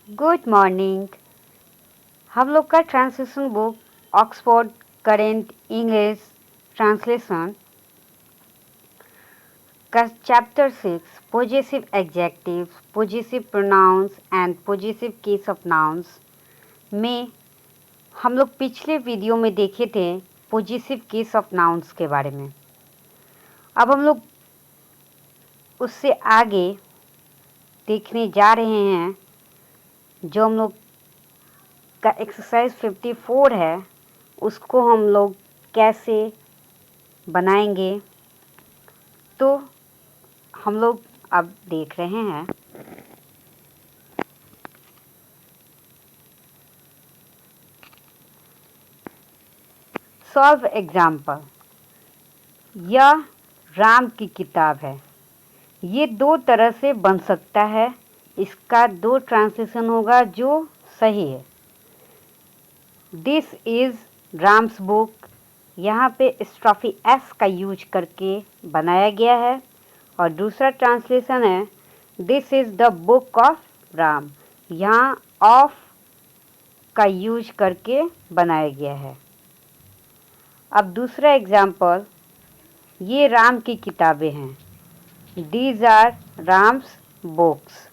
Good morning. हम लोग का translation book Oxford current English translation का chapter 6 positive adjectives, positive pronouns and positive case of nouns में हम लोग पिछले वीडियो में देखे थे पॉजिटिव केस ऑफ नाउन्स के बारे में। अब हम लोग उससे आगे देखने जा रहे हैं जो हम लोग का एक्सरसाइज 54 है, उसको हम लोग कैसे बनाएंगे तो हम लोग अब देख रहे हैं। Solve example. यह राम की किताब है। ये दो तरह से बन सकता है। इसका दो ट्रांसलेशन होगा जो सही है। This is Ram's book. यहाँ पे स्ट्रॉफी एस का यूज करके बनाया गया है। और दूसरा ट्रांसलेशन है this is the book of Ram. यहाँ ऑफ का यूज करके बनाया गया है। अब दूसरा एग्जाम्पल, ये राम की किताबें हैं। These are Ram's books.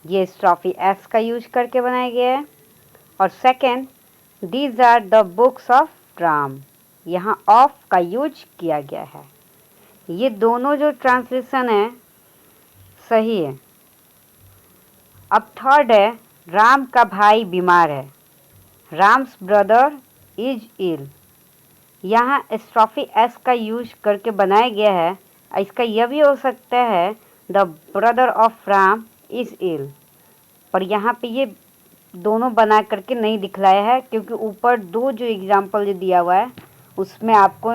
ये स्ट्रॉफी एस का यूज करके बनाया गया है। और second, these are the books of Ram. यहाँ ऑफ का यूज किया गया है। ये दोनों जो ट्रांसलेशन है सही है। अब थर्ड है, राम का भाई बीमार है। Ram's brother is ill. यहाँ स्ट्रॉफी एस का यूज करके बनाया गया है। इसका यह भी हो सकता है the brother of Ram is ill, पर यहाँ पे ये दोनों बना करके नहीं दिखलाया है क्योंकि ऊपर दो जो एग्जाम्पल जो दिया हुआ है उसमें आपको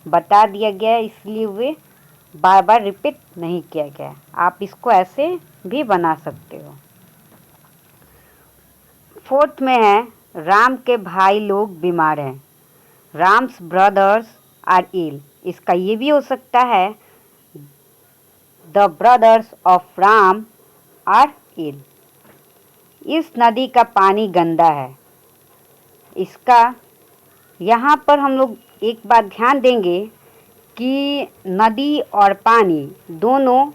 बता दिया गया है, इसलिए वे बार बार रिपीट नहीं किया गया। आप इसको ऐसे भी बना सकते हो। फोर्थ में है राम के भाई लोग बीमार हैं। Ram's brothers are ill. इसका ये भी हो सकता है the brothers of Ram are ill. इस नदी का पानी गंदा है। इसका यहाँ पर हम लोग एक बात ध्यान देंगे कि नदी और पानी दोनों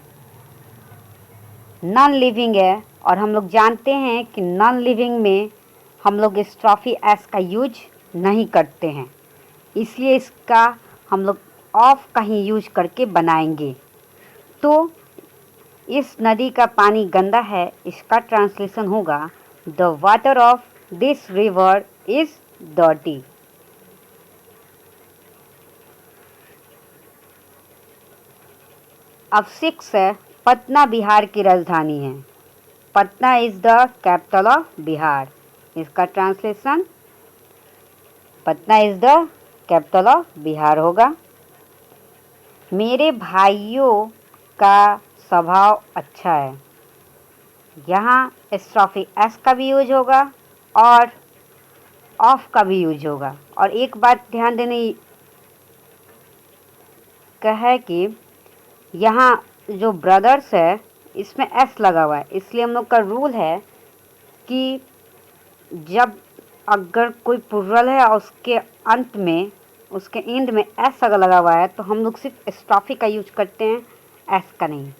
नॉन लिविंग है और हम लोग जानते हैं कि नॉन लिविंग में हम लोग स्ट्रॉफी एस का यूज नहीं करते हैं, इसलिए इसका हम लोग ऑफ का ही यूज करके बनाएंगे। तो इस नदी का पानी गंदा है, इसका ट्रांसलेशन होगा the water of this river is dirty. अब 6 है, पटना बिहार की राजधानी है। Patna is the capital of Bihar. इसका translation Patna is the capital of Bihar होगा। मेरे भाइयों का स्वभाव अच्छा है। यहाँ स्ट्रॉफी एस का भी यूज होगा और ऑफ का भी यूज होगा। और एक बात ध्यान देने का है कि यहाँ जो ब्रदर्स है इसमें एस लगा हुआ है, इसलिए हम लोग का रूल है कि जब अगर कोई प्लुरल है और उसके अंत में उसके एंड में एस अगर लगा हुआ है तो हम लोग सिर्फ स्ट्रॉफी का यूज करते हैं, एस का नहीं।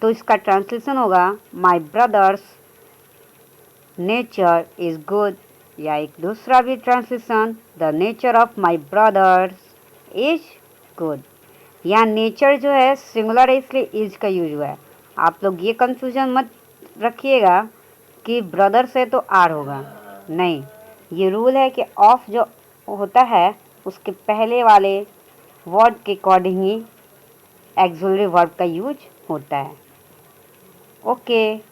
तो इसका ट्रांसलेशन होगा माई ब्रदर्स नेचर इज़ गुड। या एक दूसरा भी translation the nature of my brothers is good. यहाँ नेचर जो है सिंगुलर है इसलिए इज का यूज हुआ है। आप लोग ये कंफ्यूजन मत रखिएगा कि ब्रदर्स है तो आर होगा, नहीं। ये रूल है कि ऑफ जो होता है उसके पहले वाले वर्ड के अकॉर्डिंग ही एक्सुलरी वर्ब का यूज होता है। ओके।